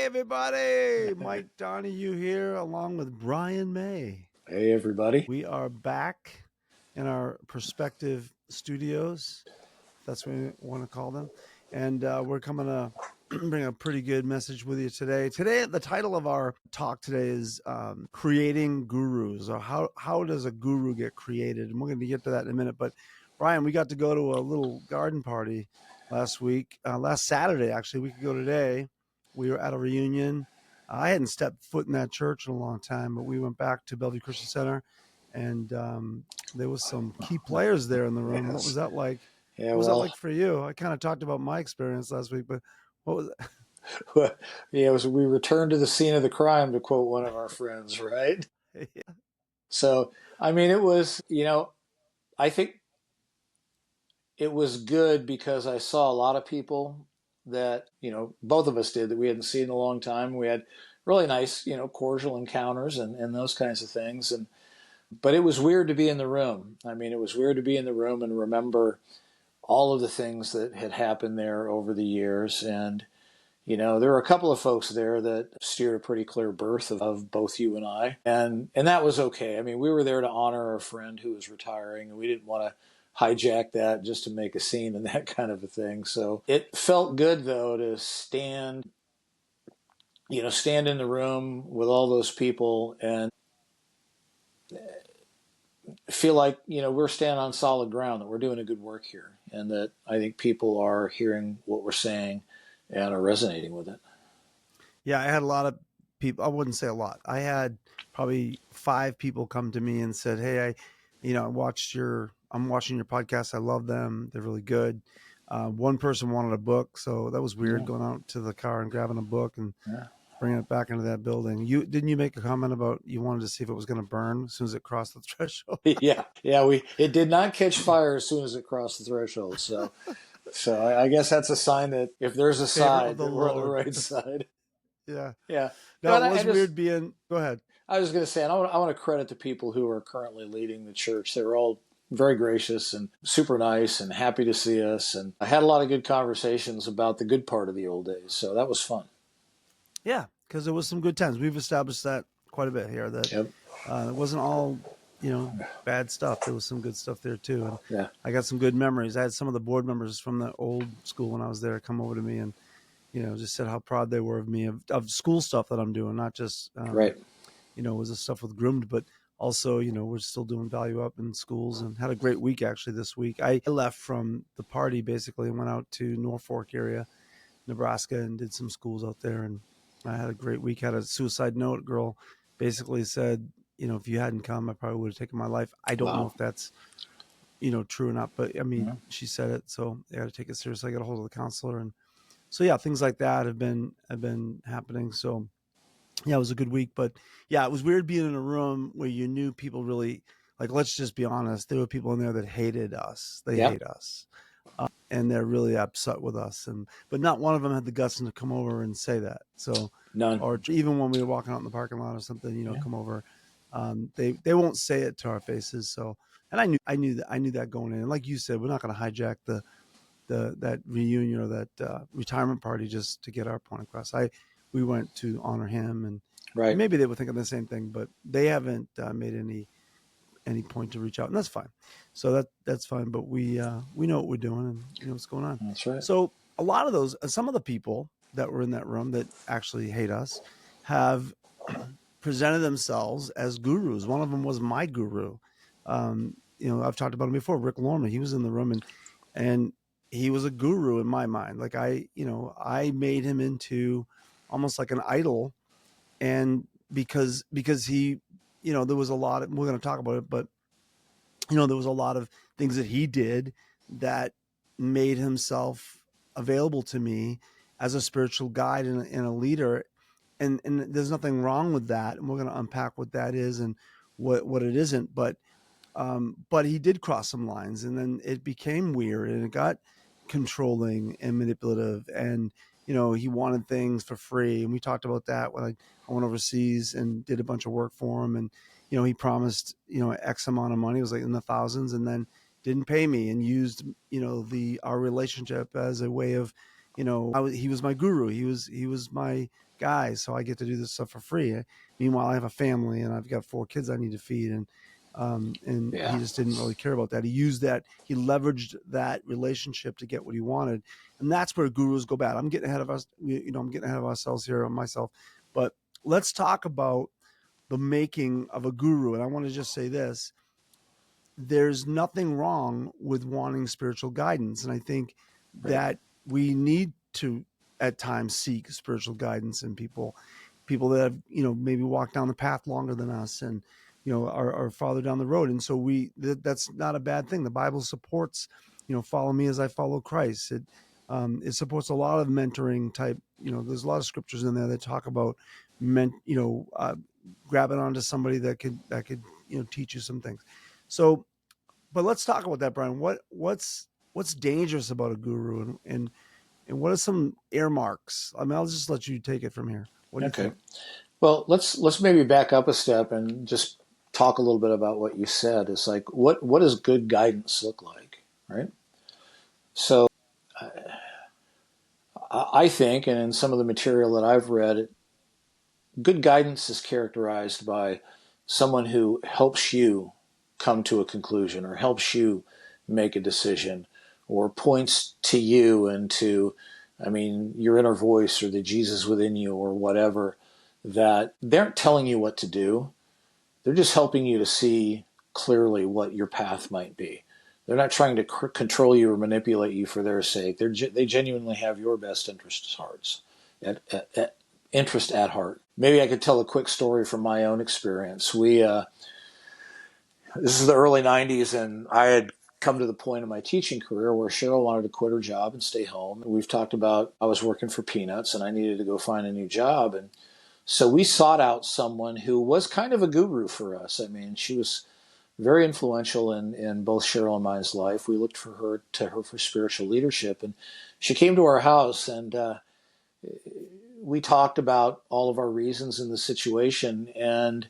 everybody. Mike Donahue here, along with Brian May. Hey, everybody. We are back in our perspective studios. That's what we want to call them. And we're coming to bring a pretty good message with you today. Today, the title of our talk today is Creating Gurus, or how does a guru get created? And we're going to get to that in a minute. But Brian, we got to go to a little garden party last week, last Saturday, actually, a week ago today. We were at a reunion. I hadn't stepped foot in that church in a long time, but we went back to Bellevue Christian Center, and there was some key players there in the room. Yes. What was that like? Yeah, what was that like for you? I kind of talked about my experience last week, but what was it? Yeah, we returned to the scene of the crime, to quote one of our friends, right? Yeah. So, I mean, it was, I think it was good because I saw a lot of people that, both of us did that we hadn't seen in a long time. We had really nice, cordial encounters and those kinds of things. But it was weird to be in the room. I mean, it was weird to be in the room and remember all of the things that had happened there over the years. And, there were a couple of folks there that steered a pretty clear berth of both you and I. And that was okay. I mean, we were there to honor a friend who was retiring, and we didn't want to hijack that just to make a scene and that kind of a thing. So it felt good, though, to stand in the room with all those people and feel like, we're standing on solid ground, that we're doing a good work here, and that I think people are hearing what we're saying and are resonating with it. Yeah, I had a lot of people. I wouldn't say a lot. I had probably 5 people come to me and said, "Hey, I'm watching your podcast. I love them. They're really good." One person wanted a book, so that was weird, going out to the car and grabbing a book and bringing it back into that building. Didn't you make a comment about you wanted to see if it was going to burn as soon as it crossed the threshold? Yeah. It did not catch fire as soon as it crossed the threshold. So I guess that's a sign that if there's a side, that we're on the right side. Yeah. Yeah. No, it was weird being. Go ahead. I was going to say, and I want to credit the people who are currently leading the church. They were all very gracious and super nice and happy to see us. And I had a lot of good conversations about the good part of the old days. So that was fun. Yeah, because there was some good times. We've established that quite a bit here. That Yep. It wasn't all, bad stuff. There was some good stuff there too. And yeah. I got some good memories. I had some of the board members from the old school when I was there come over to me and, just said how proud they were of me, of school stuff that I'm doing, not just, right. Was the stuff with Groomed, but also, we're still doing value up in schools, and had a great week actually this week. I left from the party basically and went out to Norfolk area, Nebraska, and did some schools out there. And I had a great week. Had a suicide note. Girl basically said, if you hadn't come, I probably would have taken my life. I don't know if that's, true or not, but I mean, she said it, so I got to take it seriously. I got a hold of the counselor, and so yeah, things like that have been happening. So yeah, it was a good week, but yeah, it was weird being in a room where you knew people really, like, let's just be honest, there were people in there that hated us. They hate us. And they're really upset with us, but not one of them had the guts to come over and say that. So none, or even when we were walking out in the parking lot or something, come over. They won't say it to our faces. So, and I knew that going in. And like you said, we're not going to hijack that reunion or that retirement party just to get our point across. We went to honor him, and right. Maybe they were thinking the same thing, but they haven't made any point to reach out, and that's fine. So that's fine. But we know what we're doing, and what's going on. That's right. So a lot of those, some of the people that were in that room that actually hate us, have presented themselves as gurus. One of them was my guru. I've talked about him before. Rick Lorman. He was in the room, and he was a guru in my mind. Like I made him into almost like an idol, and because he, there was a lot of, we're going to talk about it, but there was a lot of things that he did that made himself available to me as a spiritual guide and a leader. And there's nothing wrong with that. And we're going to unpack what that is and what it isn't. But he did cross some lines, and then it became weird, and it got controlling and manipulative. And, he wanted things for free. And we talked about that when I went overseas and did a bunch of work for him. And, he promised, X amount of money, it was like in the thousands, and then didn't pay me and used, our relationship as a way of, he was my guru. He was my guy. So I get to do this stuff for free. Meanwhile, I have a family and I've got 4 kids I need to feed, and he Yeah. just didn't really care about that. He used that. He leveraged that relationship to get what he wanted, and that's where gurus go bad. I'm getting ahead of us. I'm getting ahead of ourselves here on myself, but let's talk about the making of a guru. And I want to just say this: there's nothing wrong with wanting spiritual guidance. And I think Right. that we need to at times seek spiritual guidance in people that have, maybe walked down the path longer than us and, are farther down the road. And so that's not a bad thing. The Bible supports, follow me as I follow Christ. It supports a lot of mentoring type, there's a lot of scriptures in there that talk about grabbing onto somebody that could, teach you some things. So, but let's talk about that, Brian. What's dangerous about a guru, and what are some earmarks? I mean, I'll just let you take it from here. What do you Okay. think? Well, let's maybe back up a step and just talk a little bit about what you said. It's like what does good guidance look like, right? So I think, and in some of the material that I've read, good guidance is characterized by someone who helps you come to a conclusion or helps you make a decision or points to you and to, I mean, your inner voice or the Jesus within you or whatever, that they aren't telling you what to do. They're just helping you to see clearly what your path might be. They're not trying to control you or manipulate you for their sake. They genuinely have your best interest at heart. Maybe I could tell a quick story from my own experience. This is the early '90s, and I had come to the point in my teaching career where Cheryl wanted to quit her job and stay home. We've talked about I was working for peanuts and I needed to go find a new job, and so we sought out someone who was kind of a guru for us. I mean, she was very influential in both Cheryl and mine's life. We looked to her for spiritual leadership, and she came to our house, and we talked about all of our reasons in the situation. And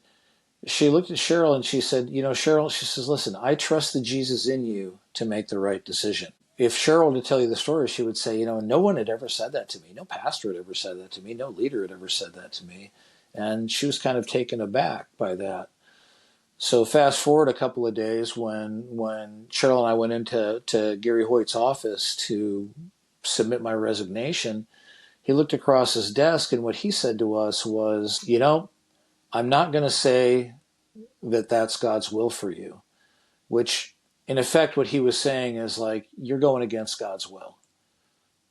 she looked at Cheryl and she said, Cheryl, she says, listen, I trust the Jesus in you to make the right decision. If Cheryl were to tell you the story, she would say, no one had ever said that to me. No pastor had ever said that to me. No leader had ever said that to me. And she was kind of taken aback by that. So fast forward a couple of days when Cheryl and I went into Gary Hoyt's office to submit my resignation, he looked across his desk and what he said to us was, I'm not going to say that that's God's will for you, which in effect, what he was saying is like, you're going against God's will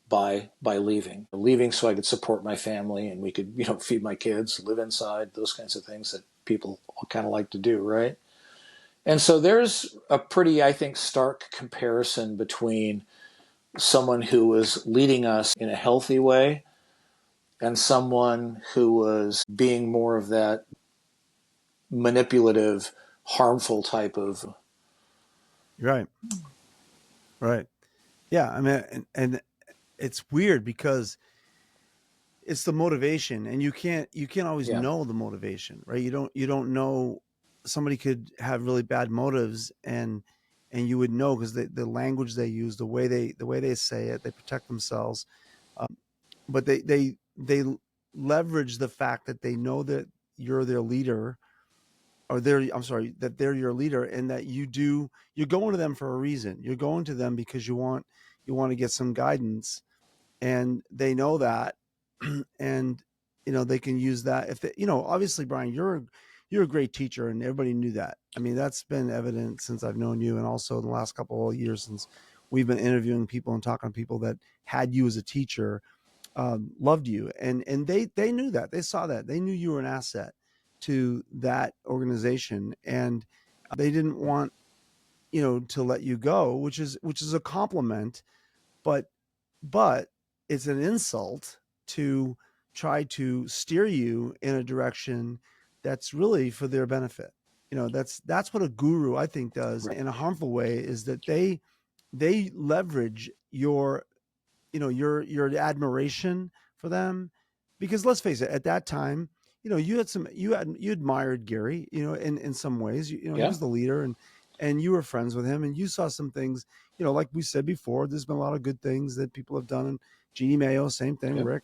by leaving so I could support my family and we could, feed my kids, live inside, those kinds of things that people kind of like to do. Right. And so there's a pretty, I think, stark comparison between someone who was leading us in a healthy way and someone who was being more of that manipulative, harmful type of. Right, right. Yeah, I mean, and it's weird because it's the motivation, and you can't always Yeah. know the motivation, right? You don't know. Somebody could have really bad motives, and you would know because the language they use, the way they say it, they protect themselves. But they leverage the fact that they know that you're their leader, or they're I'm sorry, that they're your leader, and that you're going to them for a reason. You're going to them because you want to get some guidance, and they know that, and they can use that if they, obviously, Brian, you're a great teacher, and everybody knew that. I mean, that's been evident since I've known you, and also in the last couple of years since we've been interviewing people and talking to people that had you as a teacher, loved you, and they knew that, they saw that, they knew you were an asset to that organization, and they didn't want to let you go, which is a compliment, but but it's an insult to try to steer you in a direction that's really for their benefit. That's what a guru, I think, does Right. in a harmful way, is that they leverage your admiration for them, because let's face it, at that time, you admired Gary, in some ways. He Yeah. was the leader, and you were friends with him, and you saw some things. Like we said before, there's been a lot of good things that people have done. And Jeannie Mayo, same thing, Yep. Rick.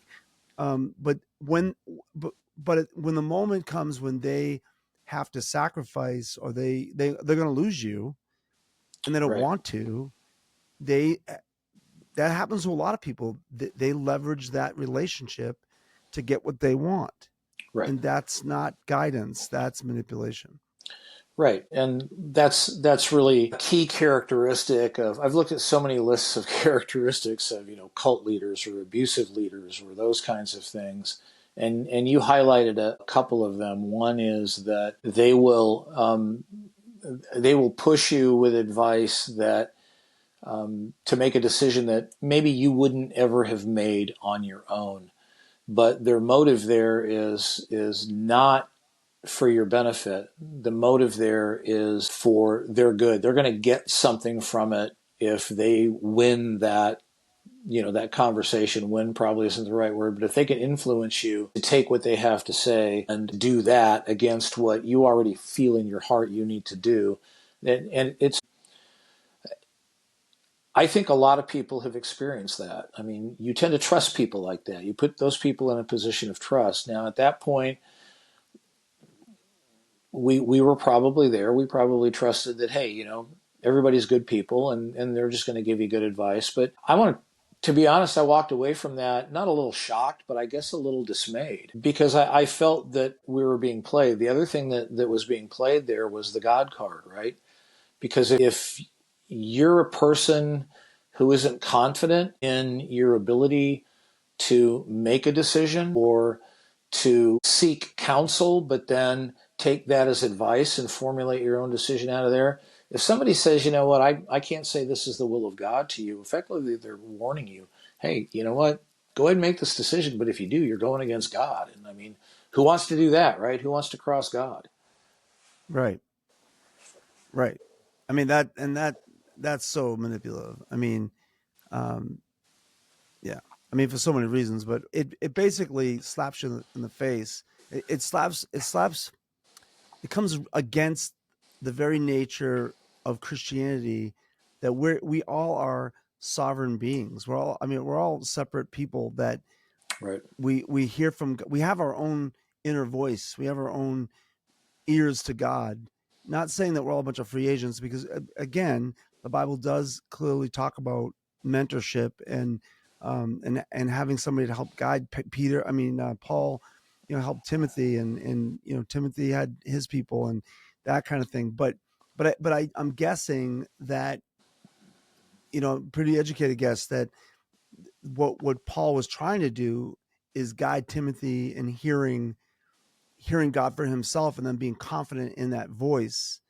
But when the moment comes when they have to sacrifice, or they're going to lose you, and they don't Right. want to, they that happens to a lot of people. They leverage that relationship to get what they want, Right. and that's not guidance. That's manipulation. Right. And that's really a key characteristic of, I've looked at so many lists of characteristics of, cult leaders or abusive leaders or those kinds of things. And you highlighted a couple of them. One is that they will push you with advice that to make a decision that maybe you wouldn't ever have made on your own. But their motive there is not for your benefit. The motive there is for their good. They're going to get something from it if they win that conversation. Win probably isn't the right word, but if they can influence you to take what they have to say and do that against what you already feel in your heart you need to do, and it's I think a lot of people have experienced that. I mean, you tend to trust people like that. You put those people in a position of trust. Now, at that point, we were probably there. We probably trusted that, hey, everybody's good people, and they're just going to give you good advice. But to be honest, I walked away from that not a little shocked, but I guess a little dismayed because I felt that we were being played. The other thing that was being played there was the God card, right? Because if you're a person who isn't confident in your ability to make a decision or to seek counsel, but then take that as advice and formulate your own decision out of there. If somebody says, you know what, I can't say this is the will of God to you, effectively they're warning you, hey, you know what, go ahead and make this decision. But if you do, you're going against God. And I mean, who wants to do that, right? Who wants to cross God? Right. Right. I mean that's so manipulative. I mean, um, yeah. I mean, for so many reasons, but it basically slaps you in the face. It comes against the very nature of Christianity, that we all are sovereign beings. We're all separate people that Right, we hear from. We have our own inner voice. We have our own ears to God. Not saying that we're all a bunch of free agents, because again, the Bible does clearly talk about mentorship and having somebody to help guide Peter. I mean, Paul, helped Timothy, and Timothy had his people and that kind of thing. I'm guessing that, pretty educated guess that what Paul was trying to do is guide Timothy in hearing God for himself, and then being confident in that voice.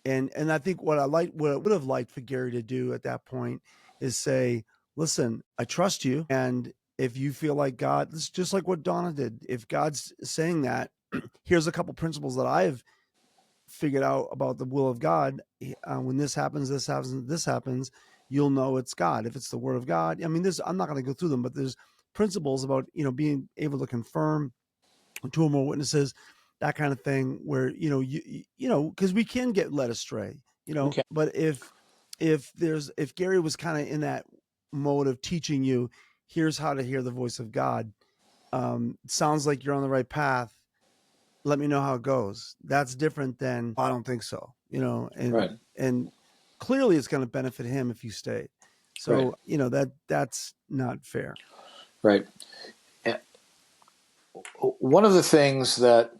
And I think what I would have liked for Gary to do at that point is say, listen, I trust you. And if you feel like God, it's just like what Donna did. If God's saying that, here's a couple principles that I've figured out about the will of God. When this happens, this happens, you'll know it's God. If it's the word of God, I mean, I'm not going to go through them, but there's principles about, being able to confirm two or more witnesses, that kind of thing, where because we can get led astray, we can. but if Gary was kind of in that mode of teaching you, here's how to hear the voice of God, sounds like you're on the right path, let me know how it goes. That's different than, I don't think so, Right, and clearly it's going to benefit him if you stay. right, So that's not fair. right. One of the things that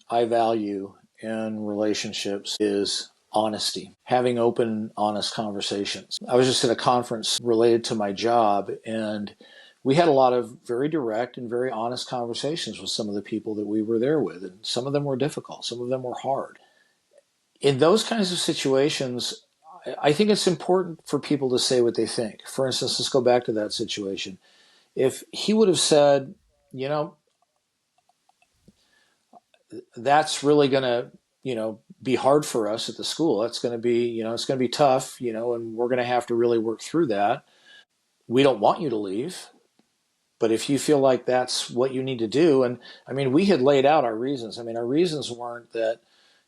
I value in relationships is honesty, having open, honest conversations. I was just at a conference related to my job, and we had a lot of very direct and very honest conversations with some of the people that we were there with. And some of them were difficult, some of them were hard. In those kinds of situations, I think it's important for people to say what they think. For instance, let's go back to that situation. If he would have said, you know, that's really going to be hard for us at the school. That's going to be it's going to be tough, and we're going to have to really work through that. We don't want you to leave, but if you feel like that's what you need to do. And I mean, we had laid out our reasons. I mean, our reasons weren't that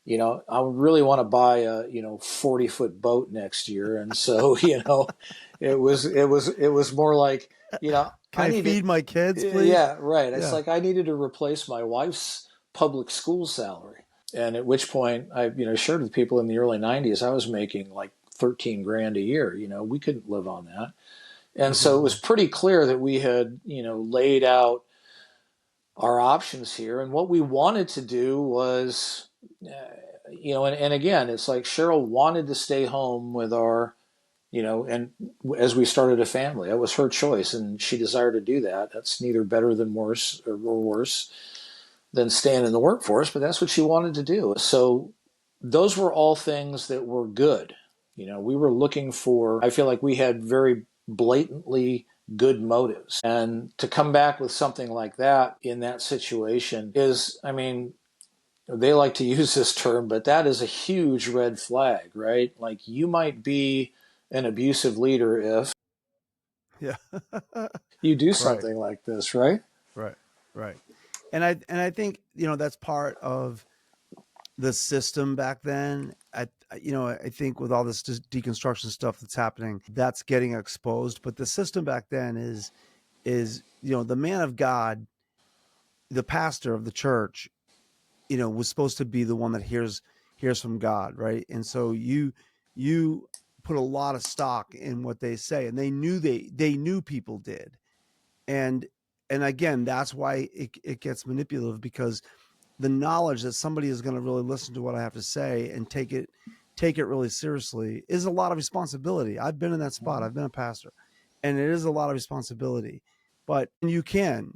I really want to buy a 40-foot boat next year, and so it was more like Can I I needed, feed my kids, please? yeah, right. It's Yeah. like I needed to replace my wife's public school salary, and at which point I shared with people in the early '90s I was making like 13 grand a year. We couldn't live on that, and so it was pretty clear that we had laid out our options here. And what we wanted to do was, and again, it's like Cheryl wanted to stay home with and as we started a family, that was her choice, and she desired to do that. That's neither better than worse or worse than staying in the workforce, but that's what she wanted to do. So those were all things that were good. We were looking for, I feel like we had very blatantly good motives. And to come back with something like that in that situation is, I mean, they like to use this term, but that is a huge red flag, right? Like you might be an abusive leader if Yeah. you do Right. something like this, right? Right. Right. And I think, that's part of the system back then. I think with all this deconstruction stuff that's happening, that's getting exposed. But the system back then is the man of God, the pastor of the church, was supposed to be the one that hears from God, right? And so you put a lot of stock in what they say, and they knew people did, and again, that's why it gets manipulative, because the knowledge that somebody is going to really listen to what I have to say and take it really seriously is a lot of responsibility. I've been in that spot. Mm-hmm. I've been a pastor, and it is a lot of responsibility. But you can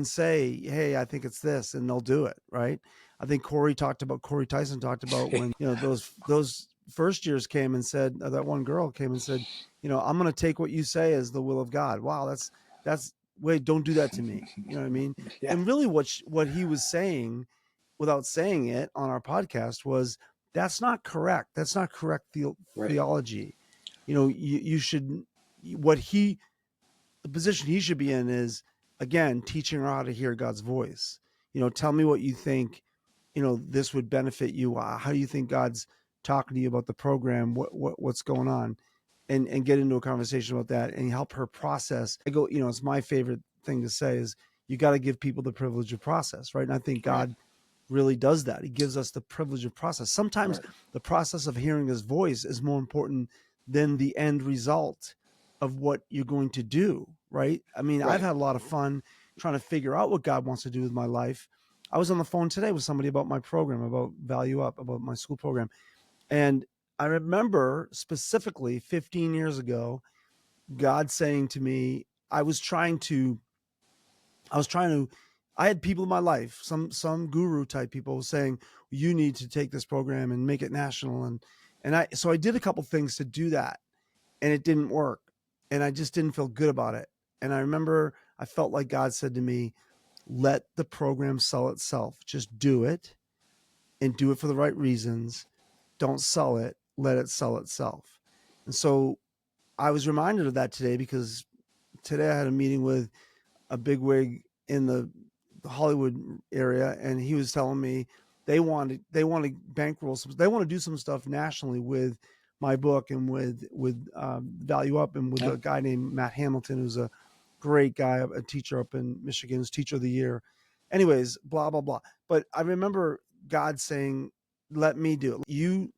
say, "Hey, I think it's this," and they'll do it, right? I think Corey Tyson talked about when those first years came and said, that one girl came and said, "I'm going to take what you say as the will of God." Wow, that's wait, don't do that to me. You know what I mean? Yeah, And really, what he was saying, without saying it on our podcast, was that's not correct. That's not correct right, theology. You should what he the position he should be in is, again, teaching her how to hear God's voice. Tell me what you think. This would benefit you. How do you think God's talking to you about the program? What's going on? And get into a conversation about that and help her process. I go, it's my favorite thing to say is you got to give people the privilege of process, right? And I think right, God really does that. He gives us the privilege of process. Sometimes right, the process of hearing his voice is more important than the end result of what you're going to do, right? I mean, I've right. had a lot of fun trying to figure out what God wants to do with my life. I was on the phone today with somebody about my program, about Value Up, about my school program. And I remember specifically 15 years ago, God saying to me, I was trying to I had people in my life, some guru type people saying, you need to take this program and make it national. And I did a couple things to do that, and it didn't work. And I just didn't feel good about it. And I remember I felt like God said to me, let the program sell itself. Just do it, and do it for the right reasons. Don't sell it, let it sell itself. And so I was reminded of that today, because today I had a meeting with a bigwig in the Hollywood area, and he was telling me they want to bankroll some, they want to do some stuff nationally with my book and with Value Up, and with Yeah, a guy named Matt Hamilton, who's a great guy, a teacher up in Michigan, who's Teacher of the Year. Anyways, blah blah blah. But I remember God saying, "Let me do it. You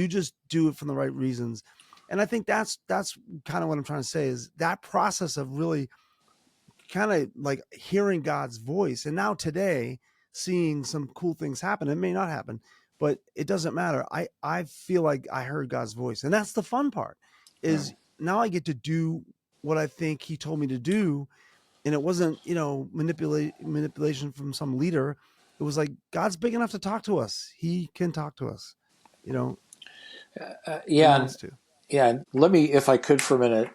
just do it for the right reasons." And I think that's kind of what I'm trying to say, is that process of really kind of like hearing God's voice. And now today, seeing some cool things happen. It may not happen, but it doesn't matter. I feel like I heard God's voice, and that's the fun part. right. Is now I get to do what I think He told me to do, and it wasn't manipulation from some leader. It was like God's big enough to talk to us. He can talk to us. You know he Yeah, and wants to. yeah. Let me, if I could, for a minute,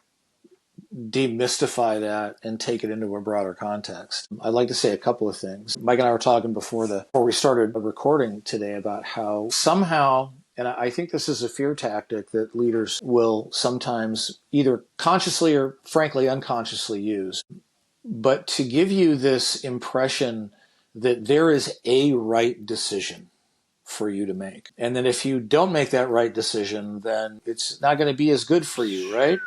demystify that and take it into a broader context. I'd like to say a couple of things. Mike and I were talking before we started recording today about how somehow, and I think this is a fear tactic that leaders will sometimes either consciously or frankly unconsciously use, but to give you this impression that there is a right decision for you to make. And then if you don't make that right decision, then it's not going to be as good for you, right?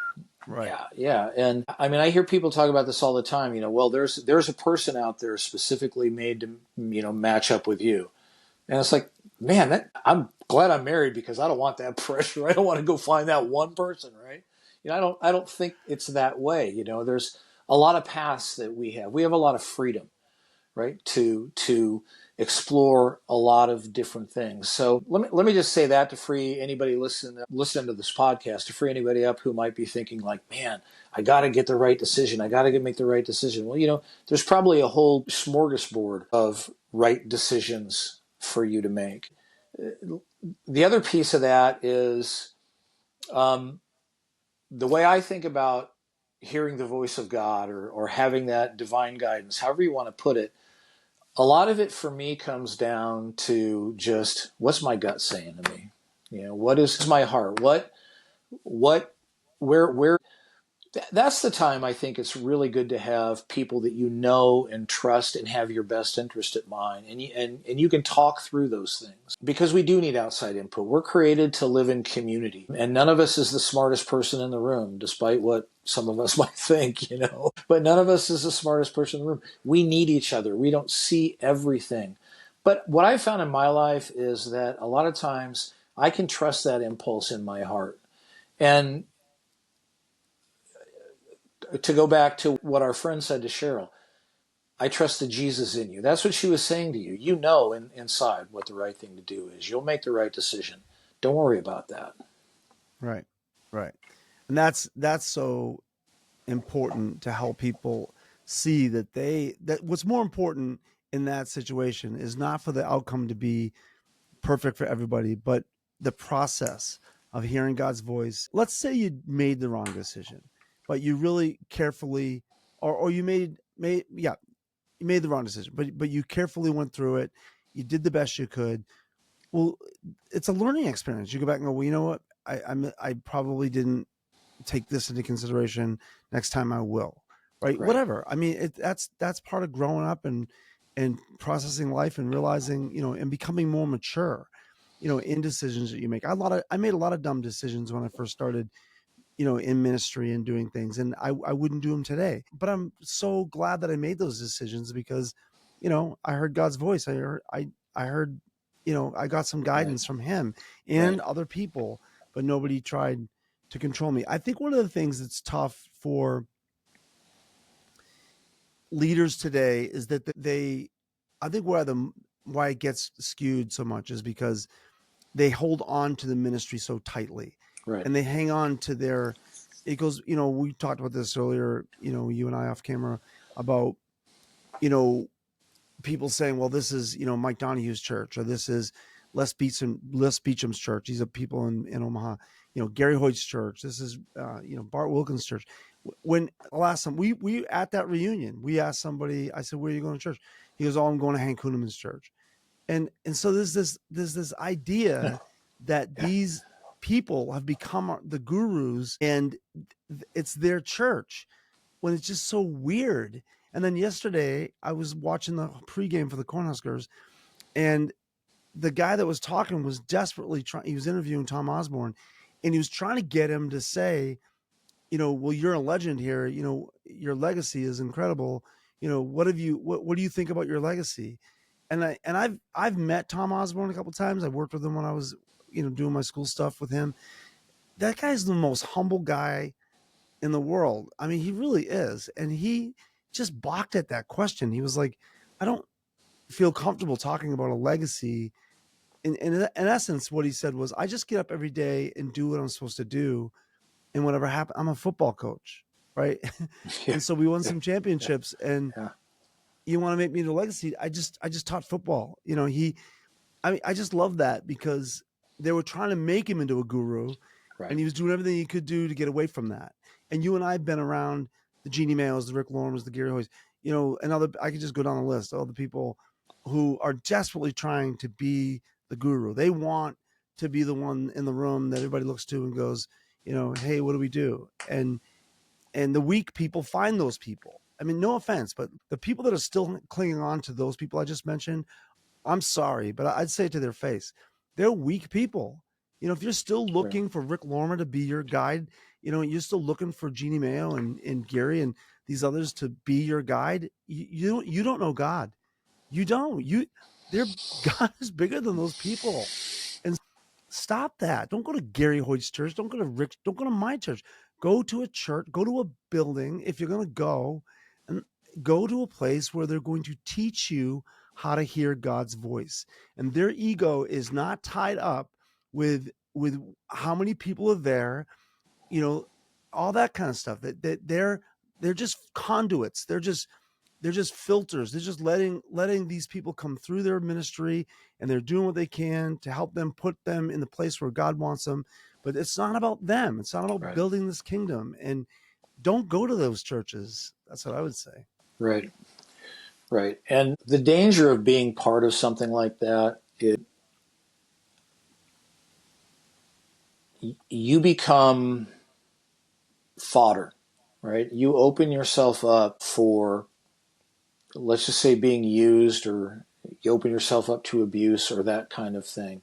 Right. Yeah, yeah. And I mean, I hear people talk about this all the time. Well, there's a person out there specifically made to match up with you, and it's like, man, I'm glad I'm married because I don't want that pressure. I don't want to go find that one person, right? I don't think it's that way. There's a lot of paths that we have. We have a lot of freedom, right? To explore a lot of different things. So let me just say that to free anybody listening to this podcast, to free anybody up who might be thinking like, man, I got to get the right decision. I got to make the right decision. Well, there's probably a whole smorgasbord of right decisions for you to make. The other piece of that is um, the way I think about hearing the voice of God, or having that divine guidance, however you want to put it. A lot of it for me comes down to just what's my gut saying to me? What is my heart? What, where, that's the time I think it's really good to have people that you know and trust and have your best interest at mind. And you can talk through those things because we do need outside input. We're created to live in community, and none of us is the smartest person in the room, despite what some of us might think. But none of us is the smartest person in the room. We need each other. We don't see everything. But what I found in my life is that a lot of times I can trust that impulse in my heart. And to go back to what our friend said to Cheryl, I trust the Jesus in you. That's what she was saying to you. Inside what the right thing to do is. You'll make the right decision. Don't worry about that. Right. Right. And that's so important to help people see that what's more important in that situation is not for the outcome to be perfect for everybody, but the process of hearing God's voice. Let's say you made the wrong decision, but you really carefully, or you made yeah, you made the wrong decision, but you carefully went through it. You did the best you could. Well, it's a learning experience. You go back and go, well, you know what? I probably didn't take this into consideration. Next time I will. Right? Right. Whatever. I mean, that's part of growing up and processing life and realizing, and becoming more mature, in decisions that you make. I made a lot of dumb decisions when I first started, in ministry and doing things, and I wouldn't do them today. But I'm so glad that I made those decisions because, I heard God's voice. I heard, I got some Right. guidance from Him Right. and other people, but nobody tried to control me. I think one of the things that's tough for leaders today is that I think why it gets skewed so much is because they hold on to the ministry so tightly, Right. and they hang on to their. It goes, we talked about this earlier, you and I off camera about, you know, people saying, well, this is, Mike Donohue's church, or this is Les Beecham's church. These are people in Omaha, Gary Hoyt's church. This is, Bart Wilkins' church. When last time we at that reunion, we asked somebody, I said, where are you going to church? He goes, oh, I'm going to Hank Kuhneman's church. And so there's this idea that Yeah. these people have become the gurus and it's their church when it's just so weird. And then yesterday I was watching the pregame for the Cornhuskers, and the guy that was talking was desperately trying. He was interviewing Tom Osborne, and he was trying to get him to say, well, you're a legend here. Your legacy is incredible. What do you think about your legacy? And I've met Tom Osborne a couple of times. I worked with him when I was, doing my school stuff with him. That guy's the most humble guy in the world. I mean, he really is. And he just balked at that question. He was like, I don't feel comfortable talking about a legacy. In essence, what he said was, I just get up every day and do what I'm supposed to do. And whatever happens, I'm a football coach. Right. Yeah. And so we won Yeah. some Yeah. championships, and Yeah. you want to make me the legacy. I just taught football. I mean, I just love that because they were trying to make him into a guru, and Right. he was doing everything he could do to get away from that. And you and I have been around the Jeannie Mayos, the Rick Lormans, the Gary Hoys, and other. I could just go down the list. All the people who are desperately trying to be the guru. They want to be the one in the room that everybody looks to and goes, hey, what do we do? And the weak people find those people. I mean, no offense, but the people that are still clinging on to those people I just mentioned I'm sorry, but I'd say it to their face, they're weak people. If you're still Right. looking for Rick Lormer to be your guide, you're still looking for Jeannie Mayo and Gary and these others to be your guide. You don't know God. You don't. They're God is bigger than those people. And stop that. Don't go to Gary Hoyt's church. Don't go to Rick. Don't go to my church. Go to a church. Go to a building if you're going to go, and go to a place where they're going to teach you how to hear God's voice. And their ego is not tied up with how many people are there, you know, all that kind of stuff. That they're just conduits. They're just filters. They're just letting these people come through their ministry, and they're doing what they can to help them put them in the place where God wants them. But it's not about them. It's not about Right. building this kingdom. And don't go to those churches. That's what I would say. Right. Right. And the danger of being part of something like that is you become fodder, right? You open yourself up for, let's just say, being used, or you open yourself up to abuse or that kind of thing.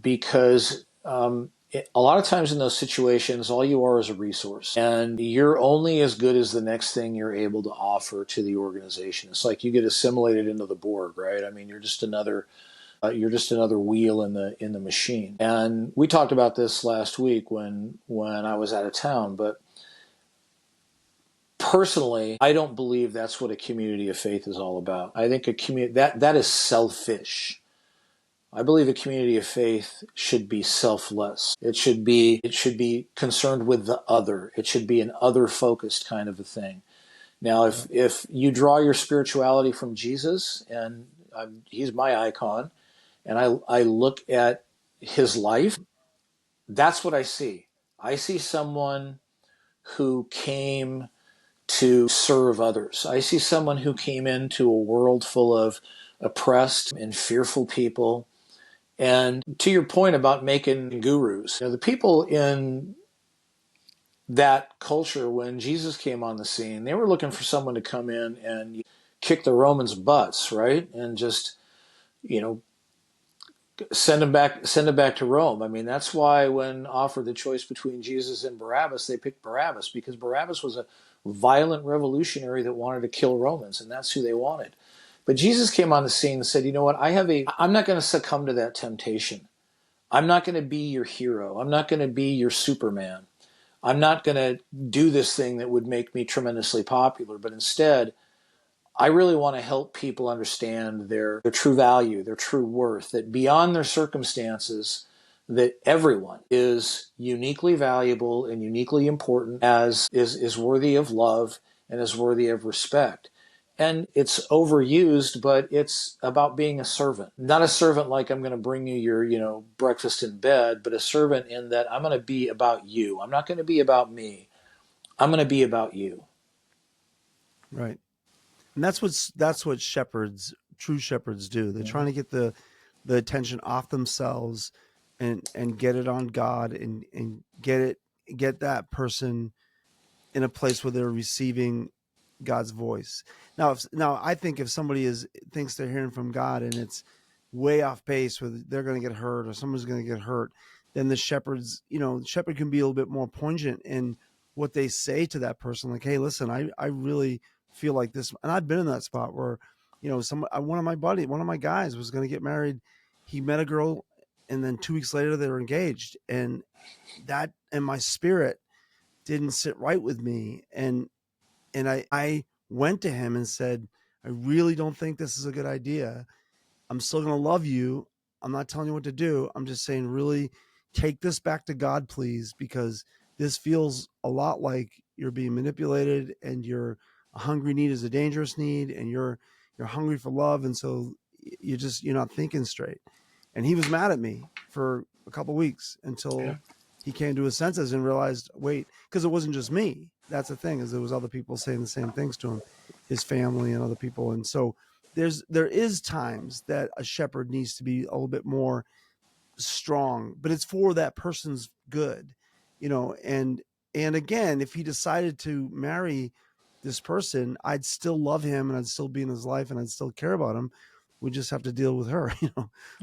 Because a lot of times in those situations, all you are is a resource, and you're only as good as the next thing you're able to offer to the organization. It's like you get assimilated into the Borg, right? I mean, you're just another wheel in the machine. And we talked about this last week when I was out of town, but personally, I don't believe that's what a community of faith is all about. I think a community that is selfish. I believe a community of faith should be selfless. It should be concerned with the other. It should be an other focused kind of a thing. Now, Yeah. if you draw your spirituality from Jesus, and he's my icon, and I look at his life, that's what I see. I see someone who came to serve others. I see someone who came into a world full of oppressed and fearful people. And to your point about making gurus, the people in that culture, when Jesus came on the scene, they were looking for someone to come in and kick the Romans' butts, right? And just, you know, send them back to Rome. I mean, that's why when offered the choice between Jesus and Barabbas, they picked Barabbas, because Barabbas was a violent revolutionary that wanted to kill Romans, and that's who they wanted. But Jesus came on the scene and said, "You know what? I'm not going to succumb to that temptation. I'm not going to be your hero. I'm not going to be your Superman. I'm not going to do this thing that would make me tremendously popular, but instead, I really want to help people understand their true value, their true worth, that beyond their circumstances, that everyone is uniquely valuable and uniquely important, as is worthy of love and is worthy of respect." And it's overused, but it's about being a servant. Not a servant like I'm going to bring you your, breakfast in bed, but a servant in that I'm going to be about you. I'm not going to be about me. I'm going to be about you. Right. And that's what true shepherds do. They're Mm-hmm. trying to get the attention off themselves and get it on God, and get that person in a place where they're receiving God's voice. Now I think if somebody is thinks they're hearing from God and it's way off base, where they're going to get hurt or someone's going to get hurt, then the shepherd can be a little bit more poignant in what they say to that person. Like, hey, listen, I really feel like this, and I've been in that spot where, one of my guys was going to get married. He met a girl, and then 2 weeks later they were engaged, and that and my spirit didn't sit right with me, and I went to him and said, I really don't think this is a good idea. I'm still going to love you. I'm not telling you what to do. I'm just saying, really take this back to God, please, because this feels a lot like you're being manipulated, and a hungry need is a dangerous need, and you're hungry for love. And so you're not thinking straight. And he was mad at me for a couple weeks Yeah. until he came to his senses and realized, wait, because it wasn't just me. That's the thing, is there was other people saying the same things to him, his family and other people. And so there is times that a shepherd needs to be a little bit more strong, but it's for that person's good, and again, if he decided to marry this person, I'd still love him and I'd still be in his life and I'd still care about him. We just have to deal with her,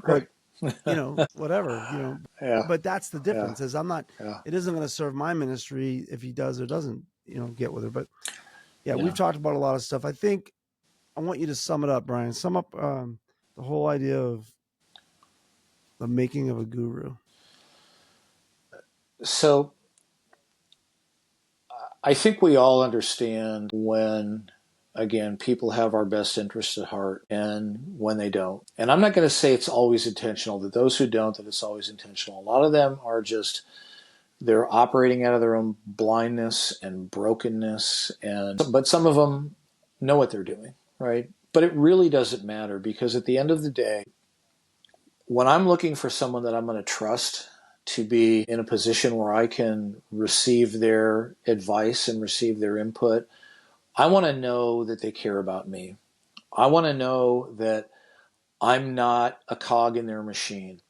But Right. whatever, Yeah. but that's the Yeah. difference is I'm not, Yeah. it isn't going to serve my ministry if he does or doesn't, get with her. But yeah, we've Yeah. talked about a lot of stuff. I think I want you to sum it up, Brian. Sum up the whole idea of the making of a guru. So I think we all understand when, again, people have our best interests at heart and when they don't. And I'm not going to say it's always intentional, that those who don't, that it's always intentional. A lot of them are just, they're operating out of their own blindness and brokenness. But some of them know what they're doing, right? But it really doesn't matter because at the end of the day, when I'm looking for someone that I'm going to trust to be in a position where I can receive their advice and receive their input, I want to know that they care about me. I want to know that I'm not a cog in their machine.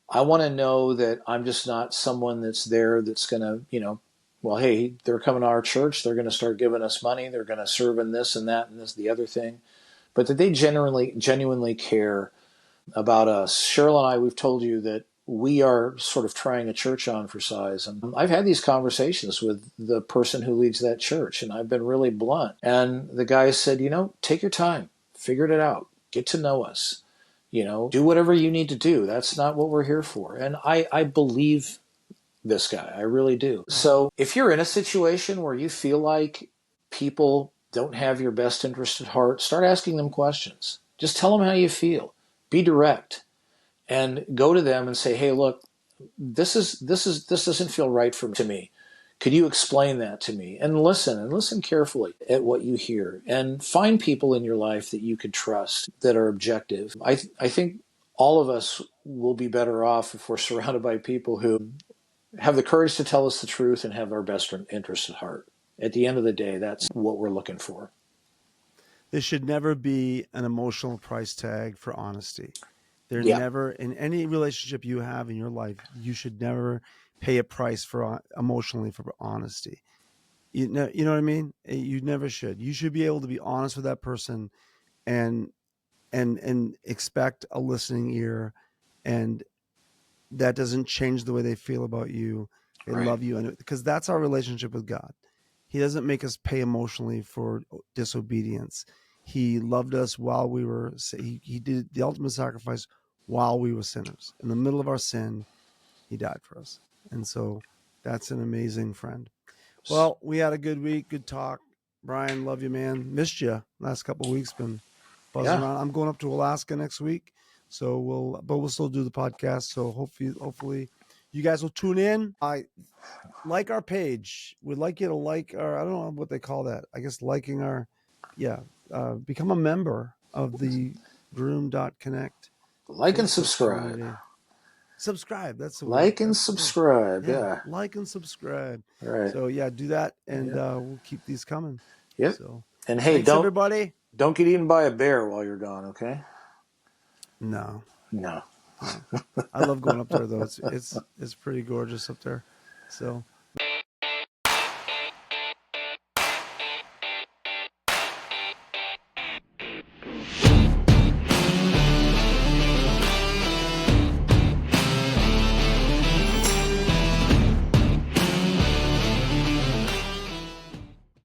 I want to know that I'm just not someone that's there that's going to, well, hey, they're coming to our church. They're going to start giving us money. They're going to serve in this and that and this, the other thing. But that they genuinely care about us. Cheryl and I, we've told you that we are sort of trying a church on for size. And I've had these conversations with the person who leads that church, and I've been really blunt. And the guy said, take your time, figure it out, get to know us, do whatever you need to do. That's not what we're here for. And I believe this guy. I really do. So if you're in a situation where you feel like people don't have your best interest at heart, start asking them questions. Just tell them how you feel. Be direct and go to them and say, "Hey, look, this doesn't feel right to me. Could you explain that to me?" And listen carefully at what you hear and find people in your life that you could trust that are objective. I think all of us will be better off if we're surrounded by people who have the courage to tell us the truth and have our best interest at heart. At the end of the day, that's what we're looking for. There should never be an emotional price tag for honesty. There Yeah, never, in any relationship you have in your life, you should never pay a price for emotionally for honesty. You know what I mean? You never should. You should be able to be honest with that person and and expect a listening ear, and that doesn't change the way they feel about you. They right. love you, and because that's our relationship with God. He doesn't make us pay emotionally for disobedience. He loved us while we were. He did the ultimate sacrifice while we were sinners. In the middle of our sin, he died for us, and so that's an amazing friend. Well, we had a good week, good talk. Brian, love you, man. Missed you last couple of weeks. Been buzzing Yeah. around. I'm going up to Alaska next week, so we'll still do the podcast. So hopefully, you guys will tune in. I like our page. We'd like you to like our. I don't know what they call that. I guess liking our, yeah. Become a member of the Groomed.Connect Like and Facebook subscribe. community. Subscribe. That's the word. Like and That's good. subscribe. Yeah, Yeah. like and subscribe. All right. So yeah, do that, and Yep. we'll keep these coming. Yep. So And hey, thanks, everybody. don't get eaten by a bear while you're gone, okay? No, No. no, I love going up there though. It's pretty gorgeous up there. So